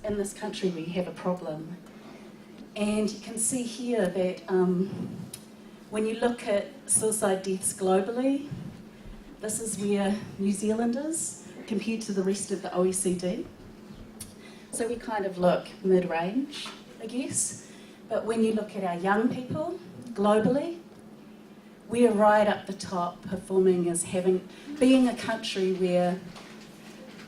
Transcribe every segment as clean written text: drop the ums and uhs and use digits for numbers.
in this country we have a problem. And you can see here that when you look at suicide deaths globally, this is where New Zealand is compared to the rest of the OECD. So we kind of look mid-range, I guess. But when you look at our young people globally, we are right up the top, performing as being a country where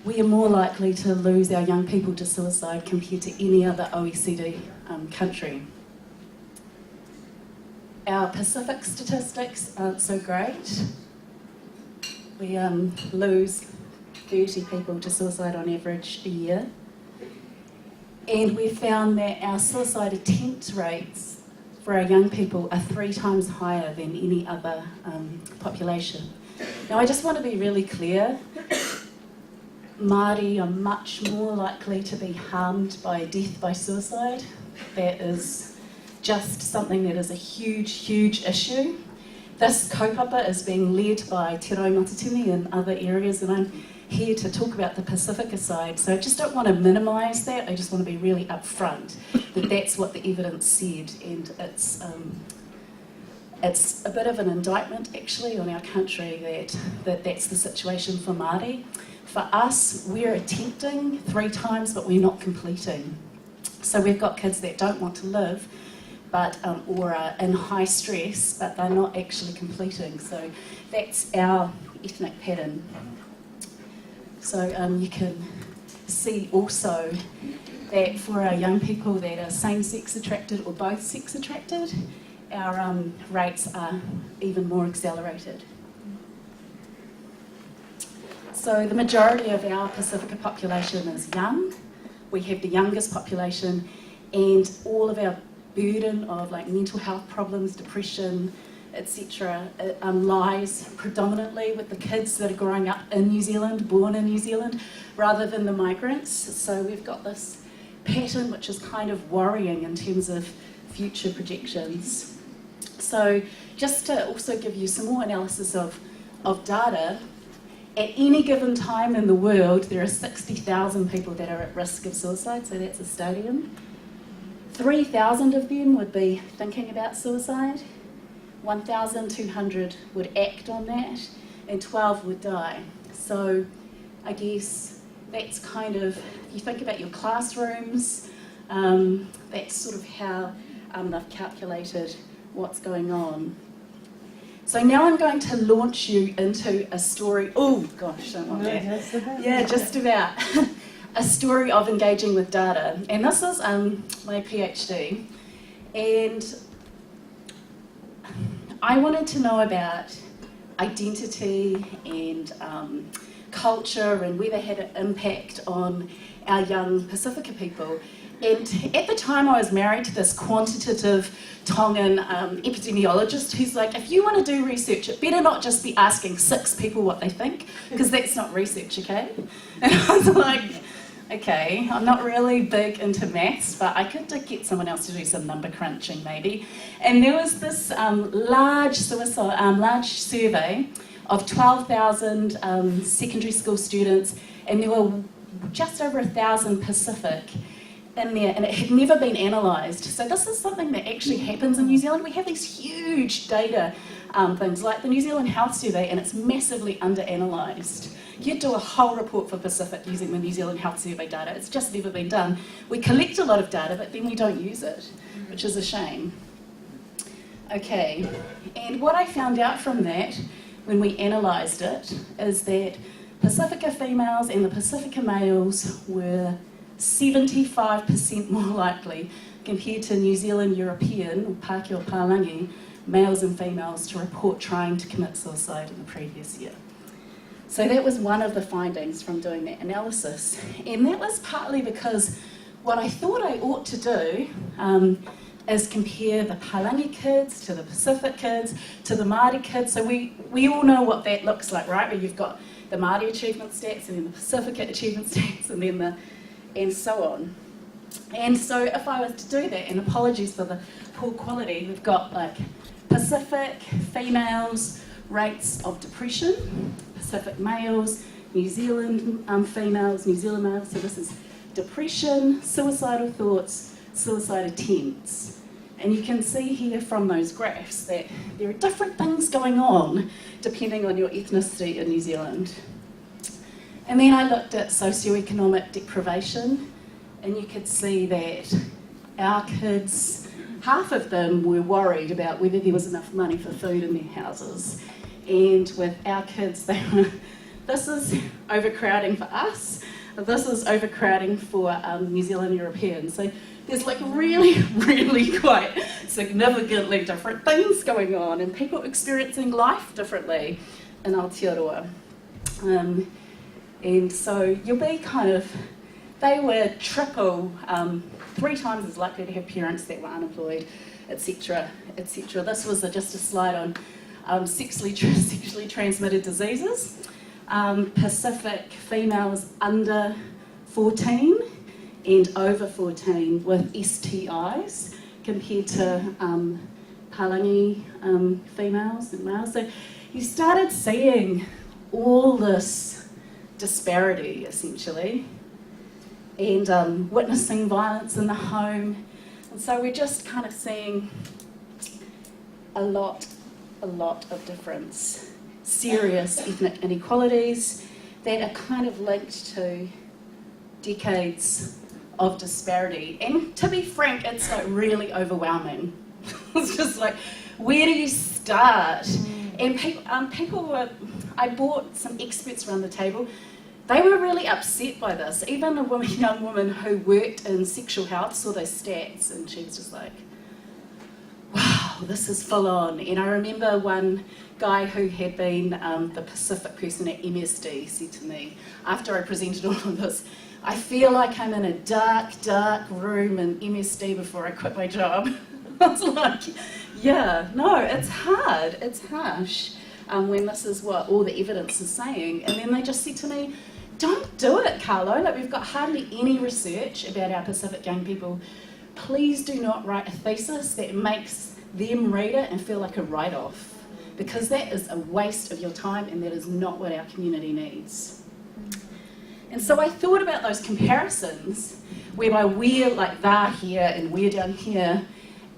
we are more likely to lose our young people to suicide compared to any other OECD country. Our Pacific statistics aren't so great. We lose 30 people to suicide on average a year. And we found that our suicide attempt rates for our young people are 3 times higher than any other population. Now, I just want to be really clear. Māori are much more likely to be harmed by death by suicide. That is just something that is a huge, huge issue. This kaupapa is being led by Te Rau Matatini in other areas, and I'm here to talk about the Pasifika side. So I just don't want to minimise that. I just want to be really upfront that that's what the evidence said, and it's a bit of an indictment actually on our country that that's the situation for Māori. For us, we're attempting 3 times, but we're not completing. So we've got kids that don't want to live, but or are in high stress, but they're not actually completing. So that's our ethnic pattern. So you can see also that for our young people that are same-sex attracted or both sex attracted, our rates are even more accelerated. So the majority of our Pasifika population is young. We have the youngest population, and all of our burden of like mental health problems, depression, etc. lies predominantly with the kids that are growing up in New Zealand, born in New Zealand, rather than the migrants. So we've got this pattern which is kind of worrying in terms of future projections. So just to also give you some more analysis of data, at any given time in the world there are 60,000 people that are at risk of suicide, so that's a stadium. 3,000 of them would be thinking about suicide. 1,200 would act on that, and 12 would die. So I guess that's kind of, if you think about your classrooms, that's sort of how they've calculated what's going on. So now I'm going to launch you into a story. Oh gosh, don't want that. Yeah, just about. A story of engaging with data. And this is my PhD. And I wanted to know about identity and culture and whether it had an impact on our young Pasifika people. And at the time I was married to this quantitative Tongan epidemiologist who's like, if you want to do research, it better not just be asking 6 people what they think, because that's not research, okay? And I was like, okay, I'm not really big into maths, but I could get someone else to do some number crunching maybe. And there was this large survey of 12,000 secondary school students, and there were just over 1,000 Pacific in there, and it had never been analysed. So this is something that actually happens in New Zealand. We have these huge data things like the New Zealand Health Survey, and it's massively under-analysed. You'd do a whole report for Pacific using the New Zealand Health Survey data. It's just never been done. We collect a lot of data, but then we don't use it, which is a shame. Okay, and what I found out from that when we analysed it is that Pasifika females and the Pasifika males were 75% more likely compared to New Zealand European, or Pākehā or Pālangi, males and females to report trying to commit suicide in the previous year. So that was one of the findings from doing that analysis. And that was partly because what I thought I ought to do is compare the Pālangi kids to the Pacific kids to the Māori kids. So we all know what that looks like, right? Where you've got the Māori achievement stats and then the Pacific achievement stats and then and so on. And so if I was to do that, and apologies for the poor quality, we've got like Pacific females, rates of depression, Pacific males, New Zealand females, New Zealand males, so this is depression, suicidal thoughts, suicide attempts. And you can see here from those graphs that there are different things going on depending on your ethnicity in New Zealand. And then I looked at socioeconomic deprivation, and you could see that our kids, half of them were worried about whether there was enough money for food in their houses. And with our kids, this is overcrowding for us, this is overcrowding for New Zealand Europeans. So there's like really, really quite significantly different things going on, and people experiencing life differently in Aotearoa. And so you'll be kind of, they were triple, 3 times as likely to have parents that were unemployed, etc., etc. This was just a slide on sexually transmitted diseases. Pacific females under 14 and over 14 with STIs compared to Palangi females and males. So you started seeing all this disparity, essentially, and witnessing violence in the home. And so we're just kind of seeing a lot of difference. Serious ethnic inequalities that are kind of linked to decades of disparity. And to be frank, it's like really overwhelming. It's just like, where do you start? And people were, I brought some experts around the table. They were really upset by this. Even a young woman who worked in sexual health saw those stats, and she was just like, wow, this is full on. And I remember one guy who had been the Pacific person at MSD said to me, after I presented all of this, I feel like I'm in a dark room in MSD before I quit my job. I was like, yeah, no, it's hard, it's harsh when this is what all the evidence is saying. And then they just said to me, don't do it, Carlo. Like, we've got hardly any research about our Pacific young people. Please do not write a thesis that makes them read it and feel like a write-off, because that is a waste of your time and that is not what our community needs. And so I thought about those comparisons, whereby we're like they're here and we're down here,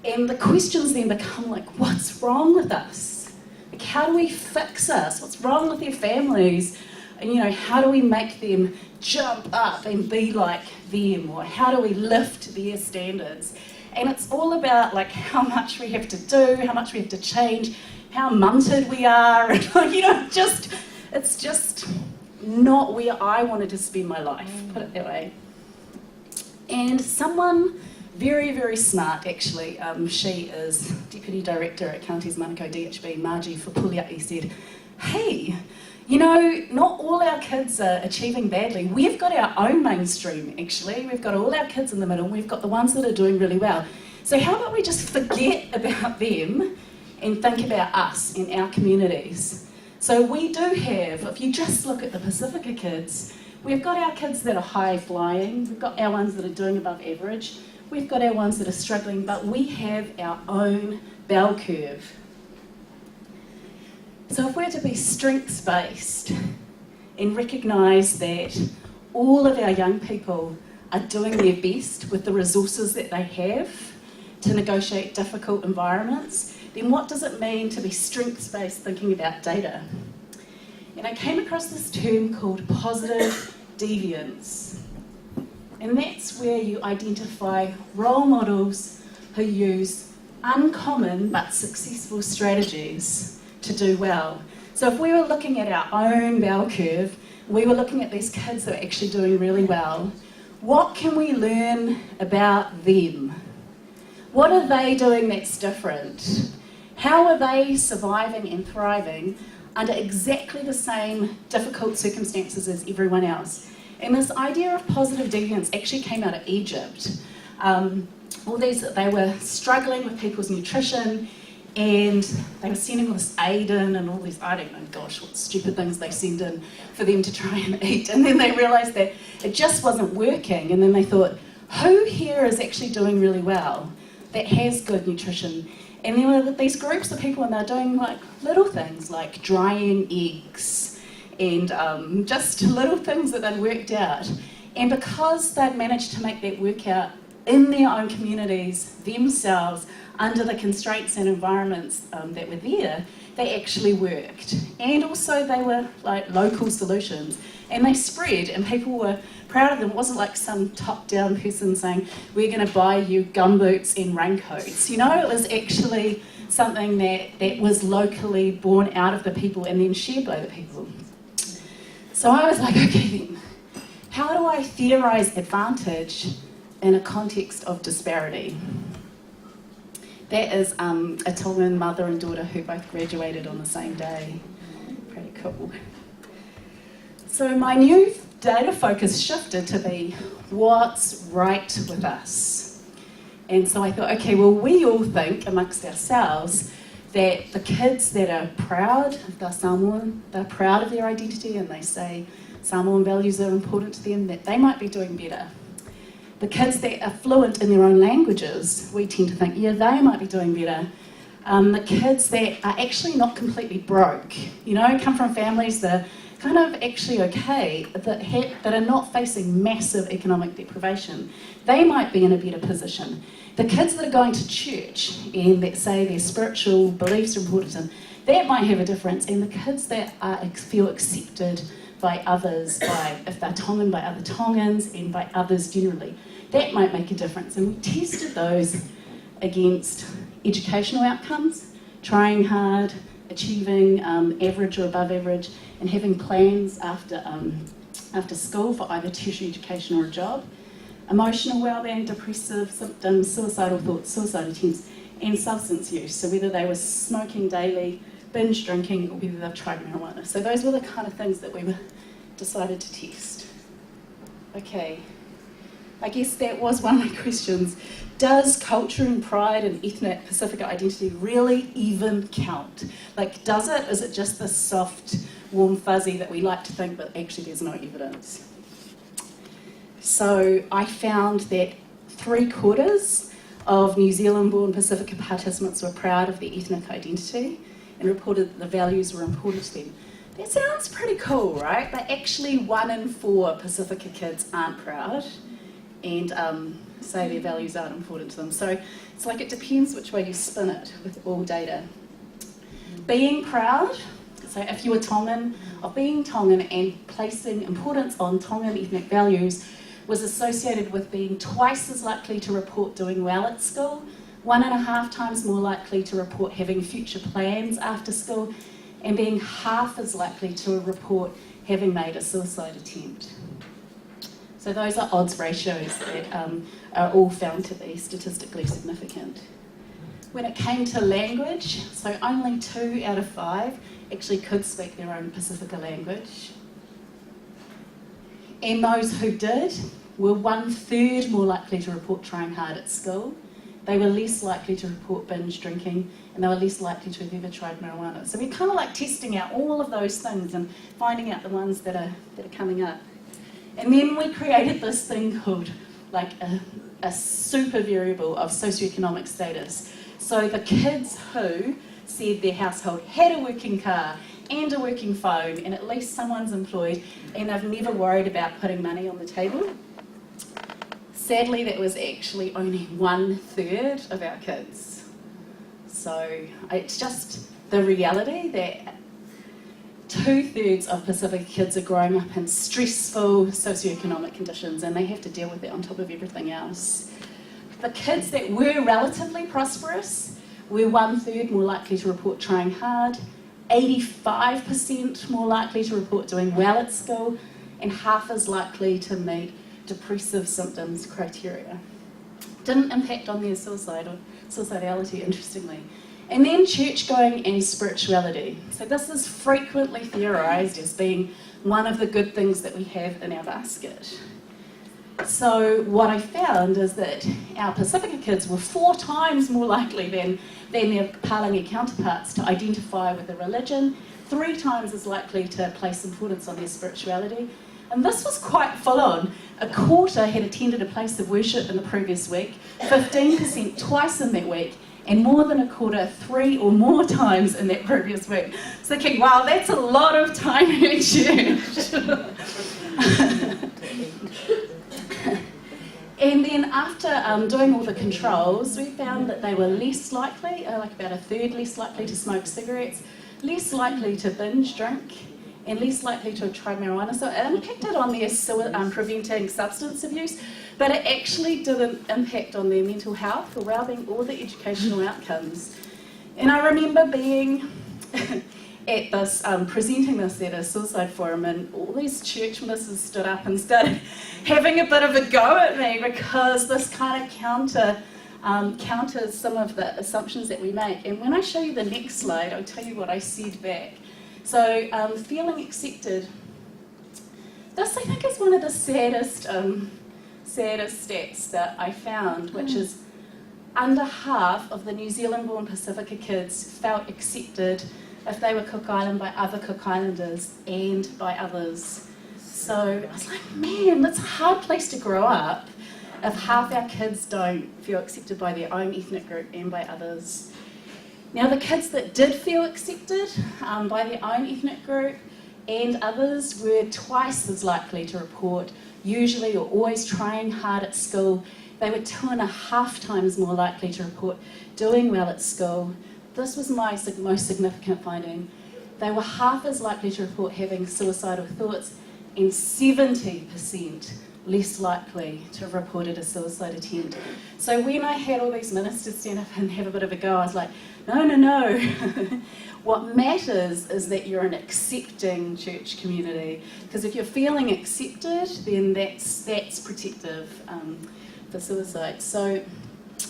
and the questions then become like, what's wrong with us? Like, how do we fix us? What's wrong with their families? And, how do we make them jump up and be like them? Or how do we lift their standards? And it's all about like how much we have to do, how much we have to change, how munted we are, and it's just not where I wanted to spend my life, put it that way. And someone very, very smart, actually, she is Deputy Director at Counties Manukau DHB, Margie Fapuliai, said, hey, not all our kids are achieving badly. We've got our own mainstream, actually. We've got all our kids in the middle, and we've got the ones that are doing really well. So how about we just forget about them and think about us in our communities? So we do have, if you just look at the Pasifika kids, we've got our kids that are high flying, we've got our ones that are doing above average, we've got our ones that are struggling, but we have our own bell curve. So if we're to be strengths-based and recognise that all of our young people are doing their best with the resources that they have to negotiate difficult environments, then what does it mean to be strengths-based thinking about data? And I came across this term called positive deviance. And that's where you identify role models who use uncommon but successful strategies to do well. So if we were looking at our own bell curve, we were looking at these kids that are actually doing really well, what can we learn about them? What are they doing that's different? How are they surviving and thriving under exactly the same difficult circumstances as everyone else? And this idea of positive deviance actually came out of Egypt. They were struggling with people's nutrition, and they were sending all this aid in and all these, I don't know, gosh, what stupid things they send in for them to try and eat. And then they realised that it just wasn't working. And then they thought, who here is actually doing really well, that has good nutrition? And there were these groups of people, and they're doing like little things like drying eggs and just little things that they'd worked out. And because they'd managed to make that work out in their own communities, themselves, under the constraints and environments that were there, they actually worked. And also they were like local solutions. And they spread, and people were proud of them. It wasn't like some top-down person saying, we're going to buy you gumboots and raincoats. You know, it was actually something that was locally born out of the people and then shared by the people. So I was like, okay then, how do I theorise advantage in a context of disparity? That is a Tongan mother and daughter who both graduated on the same day. Pretty cool. So my new data focus shifted to be what's right with us. And so I thought, okay, well, we all think amongst ourselves that the kids that are proud of their Samoan, they're proud of their identity and they say Samoan values are important to them, that they might be doing better. The kids that are fluent in their own languages, we tend to think, yeah, they might be doing better. The kids that are actually not completely broke, you know, come from families that are kind of actually okay, that are not facing massive economic deprivation, they might be in a better position. The kids that are going to church and that say their spiritual beliefs are important to them, that might have a difference. And the kids that feel accepted by others, if they're Tongan, by other Tongans, and by others generally, that might make a difference. And we tested those against educational outcomes, trying hard, achieving average or above average, and having plans after school for either tertiary education or a job, emotional wellbeing, depressive symptoms, suicidal thoughts, suicide attempts, and substance use. So whether they were smoking daily, binge drinking, or whether they've tried marijuana. So those were the kind of things that we decided to test. Okay, I guess that was one of my questions. Does culture and pride and ethnic Pasifika identity really even count? Like, does it? Is it just this soft, warm fuzzy that we like to think, but actually there's no evidence? So I found that 3/4 of New Zealand-born Pasifika participants were proud of their ethnic identity and reported that the values were important to them. That sounds pretty cool, right? But actually 1 in 4 Pasifika kids aren't proud and say their values aren't important to them. So it's like it depends which way you spin it with all data. Being proud, so if you were Tongan, of being Tongan and placing importance on Tongan ethnic values was associated with being twice as likely to report doing well at school, 1.5 times more likely to report having future plans after school, and being half as likely to report having made a suicide attempt. So those are odds ratios that are all found to be statistically significant. When it came to language, so only 2 out of 5 actually could speak their own Pasifika language. And those who did were 1/3 more likely to report trying hard at school. They were less likely to report binge drinking, and they were less likely to have ever tried marijuana. So we're kind of like testing out all of those things and finding out the ones that are coming up. And then we created this thing called like a super variable of socioeconomic status. So the kids who said their household had a working car and a working phone and at least someone's employed and they've never worried about putting money on the table, sadly that was actually only 1/3 of our kids. So it's just the reality that 2/3 of Pasifika kids are growing up in stressful socioeconomic conditions and they have to deal with it on top of everything else. The kids that were relatively prosperous were 1/3 more likely to report trying hard, 85% more likely to report doing well at school, and half as likely to meet depressive symptoms criteria. Didn't impact on their suicidality, interestingly. And then church going and spirituality. So this is frequently theorised as being one of the good things that we have in our basket. So what I found is that our Pasifika kids were 4 times more likely than their Palangi counterparts to identify with a religion, 3 times as likely to place importance on their spirituality. And this was quite full on. 1/4 had attended a place of worship in the previous week, 15% twice in that week, and more than 1/4 3 or more times in that previous week. So thinking, wow, that's a lot of time in church. And then after doing all the controls, we found that they were less likely, like about a third less likely to smoke cigarettes, less likely to binge drink, and less likely to have tried marijuana. So it impacted on their preventing substance abuse, but it actually didn't impact on their mental health or well-being or the educational outcomes. And I remember being at this, presenting this at a suicide forum, and all these church ministers stood up and started having a bit of a go at me because this kind of counters some of the assumptions that we make. And when I show you the next slide, I'll tell you what I said back. So feeling accepted. This, I think, is one of the saddest stats that I found, which is under half of the New Zealand-born Pasifika kids felt accepted if they were Cook Island by other Cook Islanders and by others. So I was like, man, that's a hard place to grow up if half our kids don't feel accepted by their own ethnic group and by others. Now, the kids that did feel accepted by their own ethnic group and others were twice as likely to report usually or always trying hard at school. They were 2.5 times more likely to report doing well at school. This was my most significant finding. They were half as likely to report having suicidal thoughts and 70% less likely to have reported a suicide attempt. So when I had all these ministers stand up and have a bit of a go, I was like, no. What matters is that you're an accepting church community, because if you're feeling accepted, then that's protective for suicide. So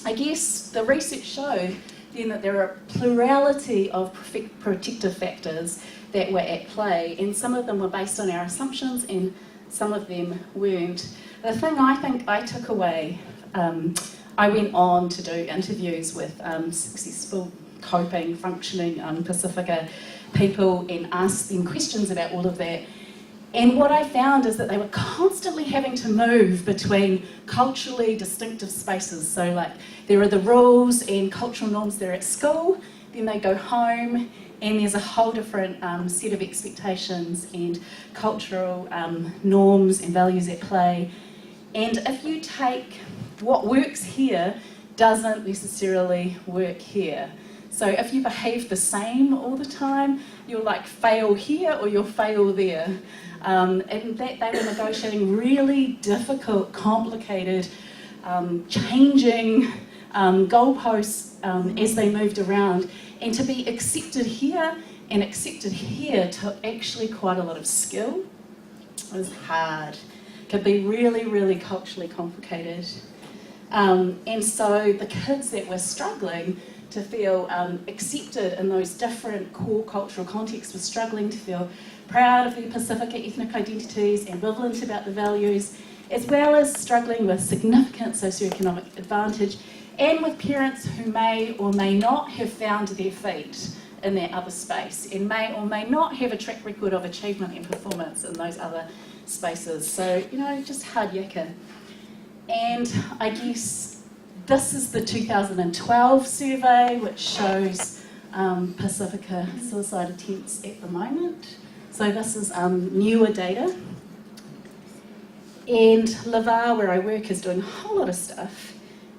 I guess the research showed then that there are a plurality of protective factors that were at play, and some of them were based on our assumptions and some of them weren't. The thing I think I took away, I went on to do interviews with successful coping, functioning Pasifika people and asked them questions about all of that. And what I found is that they were constantly having to move between culturally distinctive spaces. So like there are the rules and cultural norms there at school, then they go home, and there's a whole different set of expectations and cultural norms and values at play. And if you take what works here, doesn't necessarily work here. So if you behave the same all the time, you'll like fail here or you'll fail there. And that they were negotiating really difficult, complicated, changing goalposts as they moved around. And to be accepted here and accepted here took actually quite a lot of skill. It was hard. Could be really, really culturally complicated. And so the kids that were struggling to feel accepted in those different core cultural contexts were struggling to feel proud of their Pasifika ethnic identities, ambivalent about the values, as well as struggling with significant socioeconomic advantage and with parents who may or may not have found their feet in that other space and may or may not have a track record of achievement and performance in those other spaces. So, just hard yakka. And I guess this is the 2012 survey, which shows Pasifika suicide attempts at the moment. So this is newer data. And Lavar, where I work, is doing a whole lot of stuff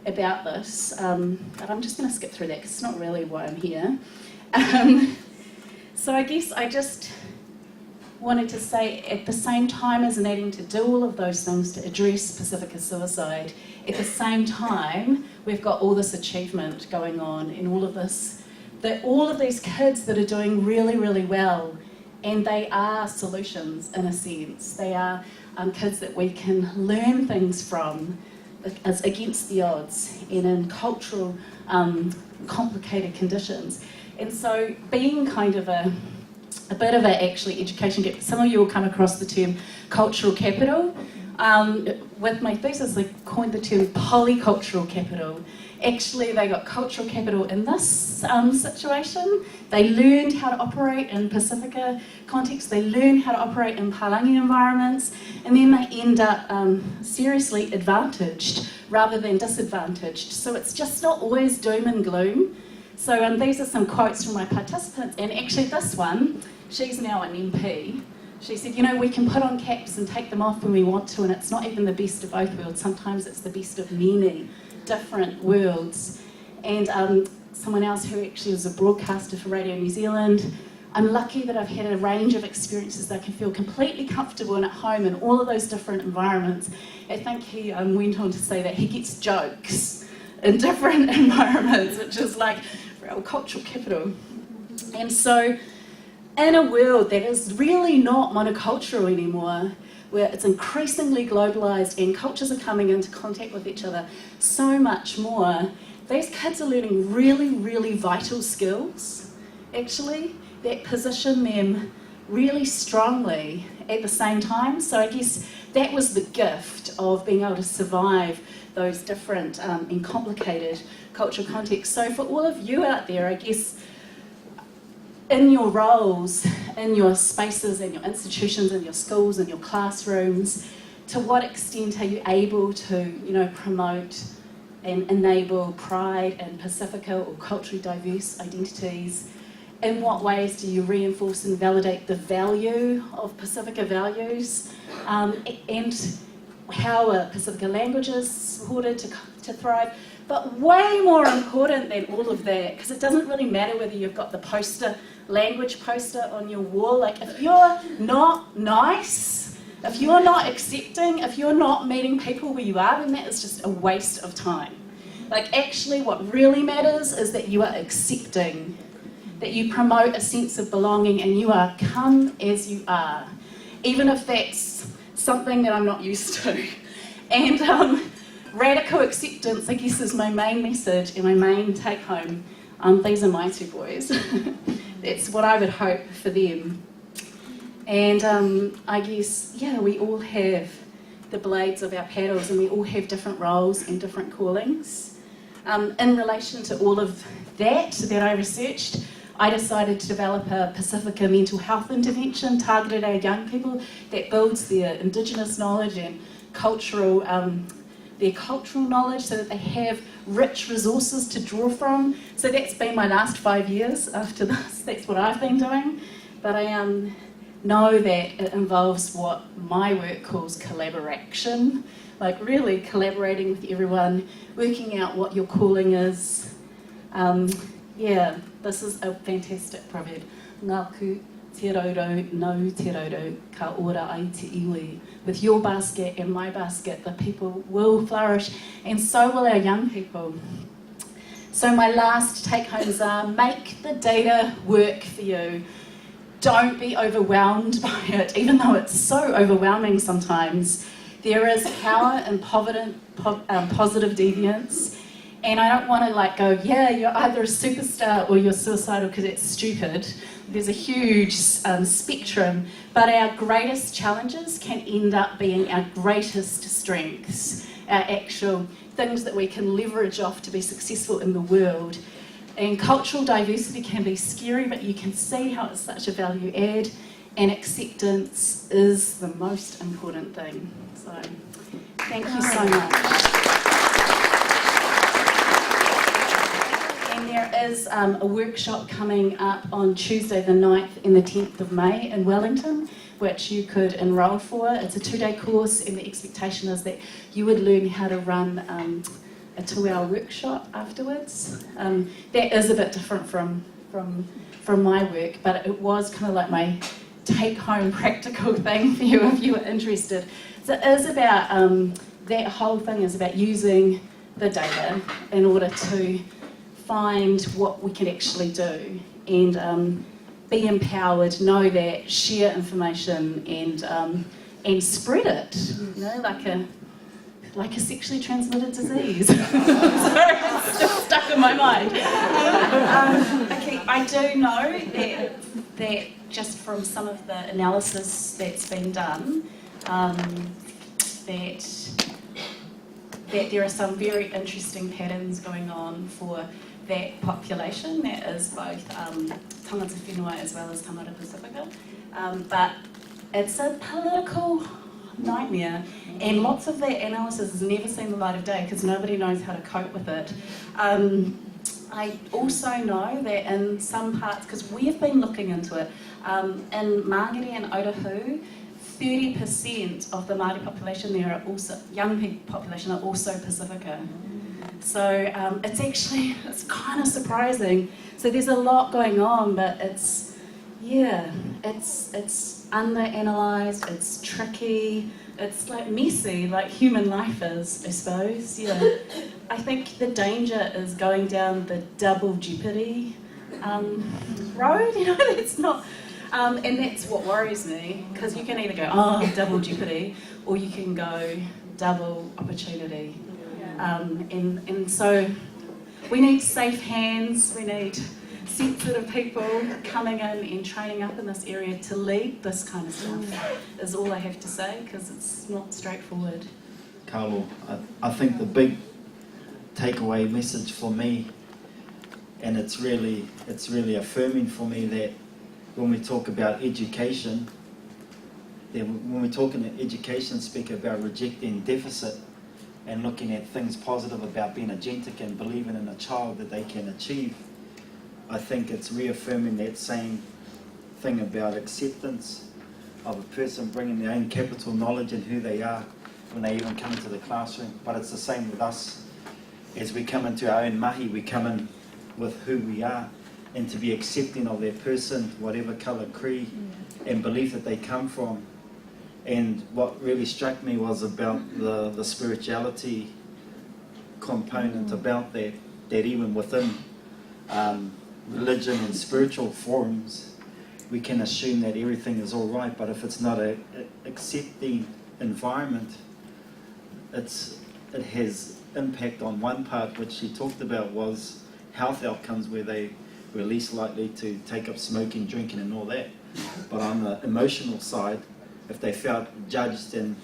about this, but I'm just going to skip through that because it's not really why I'm here. So I guess I just wanted to say, at the same time as needing to do all of those things to address Pasifika suicide, at the same time we've got all this achievement going on and all of this, that all of these kids that are doing really, really well, and they are solutions in a sense. They are kids that we can learn things from as against the odds and in cultural complicated conditions. And so being kind of a bit of a actually education gap. Some of you will come across the term cultural capital. With my thesis, I coined the term polycultural capital. Actually, they got cultural capital in this situation. They learned how to operate in Pasifika context. They learned how to operate in Palangi environments, and then they end up seriously advantaged rather than disadvantaged. So it's just not always doom and gloom. So these are some quotes from my participants, and actually this one, she's now an MP. She said, you know, we can put on caps and take them off when we want to, and it's not even the best of both worlds. Sometimes it's the best of many different worlds. And someone else who actually was a broadcaster for Radio New Zealand, I'm lucky that I've had a range of experiences that I can feel completely comfortable and at home in all of those different environments. I think he went on to say that he gets jokes in different environments, which is like real cultural capital. And so, in a world that is really not monocultural anymore, where it's increasingly globalised and cultures are coming into contact with each other so much more, these kids are learning really, really vital skills, actually, that position them really strongly at the same time. So I guess that was the gift of being able to survive those different and complicated cultural contexts. So for all of you out there, I guess, in your roles, in your spaces, in your institutions, in your schools, in your classrooms, to what extent are you able to, you know, promote and enable pride in Pasifika or culturally diverse identities? In what ways do you reinforce and validate the value of Pasifika values? And how are Pasifika languages supported to thrive? But way more important than all of that, because it doesn't really matter whether you've got the language poster on your wall. Like, if you're not nice, if you're not accepting, if you're not meeting people where you are, then that is just a waste of time. Like, actually what really matters is that you are accepting, that you promote a sense of belonging and you are come as you are, even if that's something that I'm not used to. And radical acceptance, I guess, is my main message and my main take home. These are my two boys. That's what I would hope for them. And I guess, yeah, we all have the blades of our paddles and we all have different roles and different callings. In relation to all of that I researched, I decided to develop a Pasifika mental health intervention targeted at young people that builds their Indigenous knowledge and their cultural knowledge so that they have rich resources to draw from. So that's been my last 5 years after this. That's what I've been doing. But I know that it involves what my work calls collaboration, like really collaborating with everyone, working out what your calling is. Yeah, this is a fantastic proverb. Ngāku te raurau, nau te raurau, ka ora ai te iwi. With your basket and my basket, the people will flourish, and so will our young people. So my last take-homes are, make the data work for you. Don't be overwhelmed by it, even though it's so overwhelming sometimes. There is power in positive deviance. And I don't want to go, yeah, you're either a superstar or you're suicidal because it's stupid. There's a huge spectrum, but our greatest challenges can end up being our greatest strengths, our actual things that we can leverage off to be successful in the world. And cultural diversity can be scary, but you can see how it's such a value add, and acceptance is the most important thing. So, thank you so much. There is a workshop coming up on Tuesday the 9th and the 10th of May in Wellington, which you could enrol for. It's a 2-day course, and the expectation is that you would learn how to run a 2-hour workshop afterwards. That is a bit different from my work, but it was kind of like my take-home practical thing for you if you were interested. So it is about, that whole thing is about using the data in order to find what we can actually do and be empowered, know that, share information and spread it, you know, like a sexually transmitted disease. Sorry, it's just stuck in my mind. Okay, I do know that just from some of the analysis that's been done, that there are some very interesting patterns going on for that population, that is both tangata whenua as well as tangata Pasifika. But it's a political nightmare, and lots of that analysis has never seen the light of day because nobody knows how to cope with it. I also know that in some parts, because we've been looking into it, in Māngere and Otahu, 30% of the Māori population there are also, young people population are also Pasifika. So it's kind of surprising. So there's a lot going on, but it's underanalyzed, it's tricky, it's like messy, like human life is, I suppose. Yeah. I think the danger is going down the double jeopardy road, you know, it's not, and that's what worries me, because you can either go, oh, double jeopardy, or you can go double opportunity. And so we need safe hands, we need sensitive people coming in and training up in this area to lead this kind of stuff, is all I have to say, because it's not straightforward. Carlo, I think the big takeaway message for me, and it's really affirming for me, that when we talk about education, when we talk in education, speak about rejecting deficit and looking at things positive about being agentic and believing in a child that they can achieve. I think it's reaffirming that same thing about acceptance of a person bringing their own capital knowledge and who they are when they even come into the classroom. But it's the same with us. As we come into our own mahi, we come in with who we are, and to be accepting of their person, whatever colour, creed and belief that they come from. And what really struck me was about the spirituality component about that even within religion and spiritual forums, we can assume that everything is all right, but if it's not an accepting environment, it has impact on one part, which she talked about, was health outcomes, where they were least likely to take up smoking, drinking and all that. But on the emotional side, if they felt judged and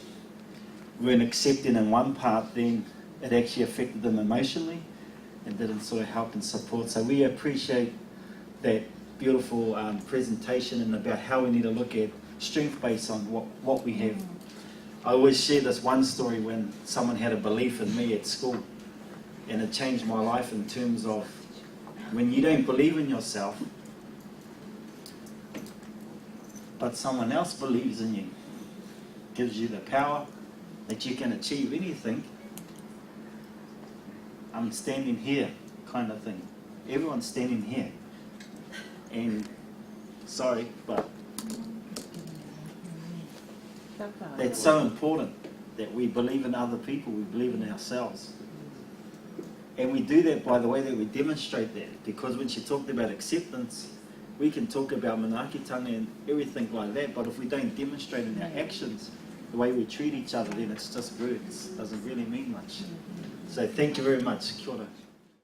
weren't accepting in one part, then it actually affected them emotionally and didn't sort of help and support. So we appreciate that beautiful presentation and about how we need to look at strength based on what we have. I always share this one story when someone had a belief in me at school, and it changed my life in terms of when you don't believe in yourself, but someone else believes in you, gives you the power that you can achieve anything. I'm standing here, kind of thing. Everyone's standing here. And sorry, but that's so important that we believe in other people, we believe in ourselves. And we do that by the way that we demonstrate that, because when she talked about acceptance, we can talk about manaakitanga and everything like that, but if we don't demonstrate in our actions the way we treat each other, then it's just words. It doesn't really mean much. So thank you very much. Kia ora.